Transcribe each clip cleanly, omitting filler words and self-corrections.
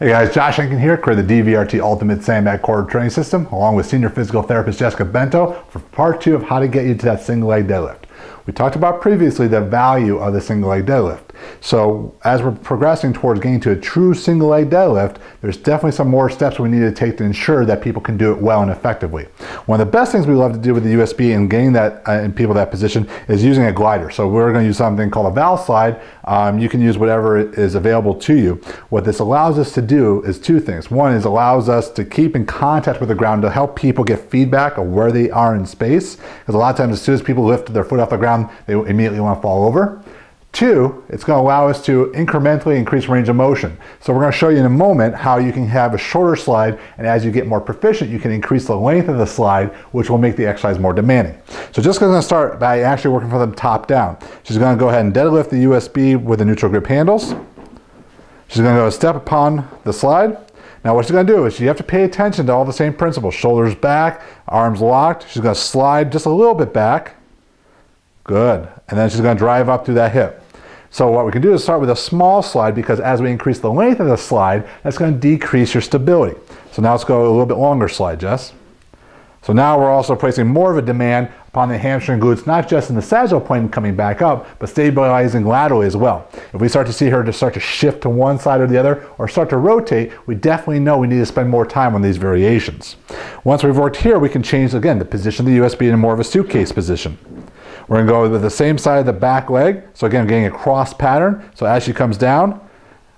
Hey guys, Josh Henkin here, creator the DVRT Ultimate Sandbag core training system, along with senior physical therapist Jessica Bento for part 2 of how to get you to that single leg deadlift. We talked about previously the value of the single leg deadlift. So as we're progressing towards getting to a true single leg deadlift, there's definitely some more steps we need to take to ensure that people can do it well and effectively. One of the best things we love to do with the USB and getting that in people that position is using a glider. So we're going to use something called a valve slide. You can use whatever is available to you. What this allows us to do is two things. One is allows us to keep in contact with the ground to help people get feedback of where they are in space. Because a lot of times as soon as people lift their foot off the ground, they immediately want to fall over. Two, it's going to allow us to incrementally increase range of motion. So we're going to show you in a moment how you can have a shorter slide, and as you get more proficient, you can increase the length of the slide, which will make the exercise more demanding. So Jessica's going to start by actually working from the top down. She's going to go ahead and deadlift the USB with the neutral grip handles. She's going to go step upon the slide. Now what she's going to do is you have to pay attention to all the same principles. Shoulders back, arms locked. She's going to slide just a little bit back. Good. And then she's going to drive up through that hip. So what we can do is start with a small slide, because as we increase the length of the slide, that's going to decrease your stability. So now let's go a little bit longer slide, Jess. So now we're also placing more of a demand upon the hamstring glutes, not just in the sagittal plane coming back up, but stabilizing laterally as well. If we start to see her start to shift to one side or the other, or start to rotate, we definitely know we need to spend more time on these variations. Once we've worked here, we can change, again, the position of the USB in more of a suitcase position. We're going to go with the same side of the back leg. So again, getting a cross pattern. So as she comes down,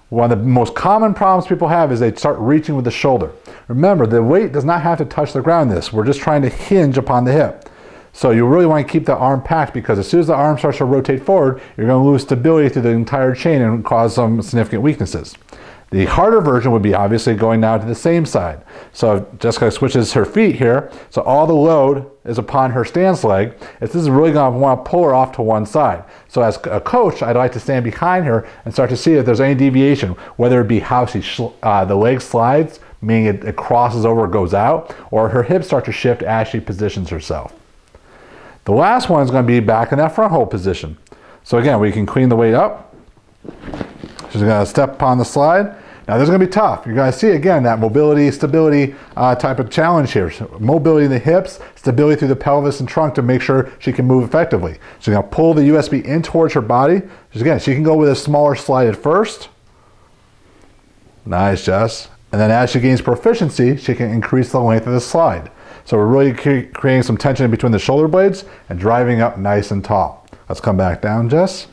one of the most common problems people have is they start reaching with the shoulder. Remember, the weight does not have to touch the ground in this. We're just trying to hinge upon the hip. So you really want to keep the arm packed, because as soon as the arm starts to rotate forward, you're going to lose stability through the entire chain and cause some significant weaknesses. The harder version would be obviously going now to the same side. So Jessica switches her feet here, so all the load is upon her stance leg. This is really going to want to pull her off to one side. So as a coach, I'd like to stand behind her and start to see if there's any deviation, whether it be how she the leg slides, meaning it crosses over, goes out, or her hips start to shift as she positions herself. The last one is going to be back in that front hold position. So again, we can clean the weight up. She's going to step upon the slide. Now this is going to be tough. You're going to see again that mobility, stability type of challenge here. So mobility in the hips, stability through the pelvis and trunk to make sure she can move effectively. She's going to pull the USB in towards her body. Again, she can go with a smaller slide at first. Nice, Jess. And then as she gains proficiency, she can increase the length of the slide. So we're really creating some tension between the shoulder blades and driving up nice and tall. Let's come back down, Jess,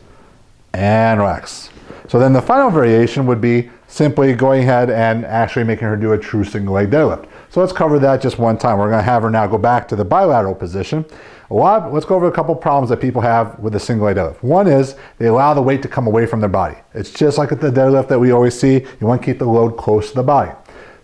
and relax. So then the final variation would be simply going ahead and actually making her do a true single leg deadlift. So let's cover that just one time. We're going to have her now go back to the bilateral position. Let's go over a couple problems that people have with the single leg deadlift. One is they allow the weight to come away from their body. It's just like at the deadlift that we always see. You want to keep the load close to the body.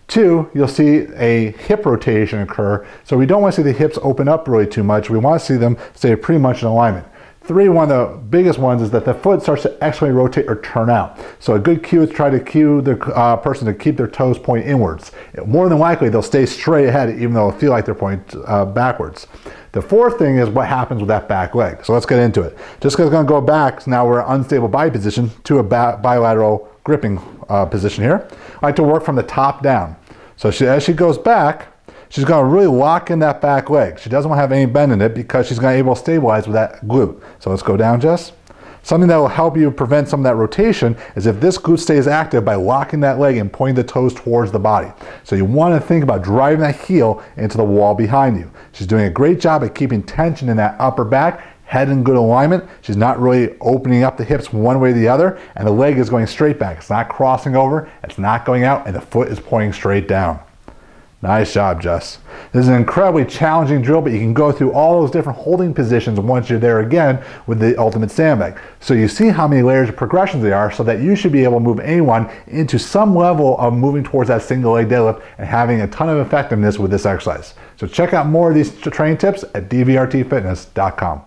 Two, you'll see a hip rotation occur. So we don't want to see the hips open up really too much. We want to see them stay pretty much in alignment. Three, one of the biggest ones is that the foot starts to externally rotate or turn out. So a good cue is try to cue the person to keep their toes pointing inwards. More than likely, they'll stay straight ahead even though they'll feel like they're pointing backwards. The fourth thing is what happens with that back leg. So let's get into it. Jessica's going to go back, so now we're in unstable body position, to a bilateral gripping position here. I like to work from the top down. So as she goes back, she's going to really lock in that back leg. She doesn't want to have any bend in it because she's going to be able to stabilize with that glute. So let's go down, Jess. Something that will help you prevent some of that rotation is if this glute stays active by locking that leg and pointing the toes towards the body. So you want to think about driving that heel into the wall behind you. She's doing a great job at keeping tension in that upper back, head in good alignment. She's not really opening up the hips one way or the other, and the leg is going straight back. It's not crossing over, it's not going out, and the foot is pointing straight down. Nice job, Jess. This is an incredibly challenging drill, but you can go through all those different holding positions once you're there again with the Ultimate Sandbag. So you see how many layers of progressions there are, so that you should be able to move anyone into some level of moving towards that single leg deadlift and having a ton of effectiveness with this exercise. So check out more of these training tips at dvrtfitness.com.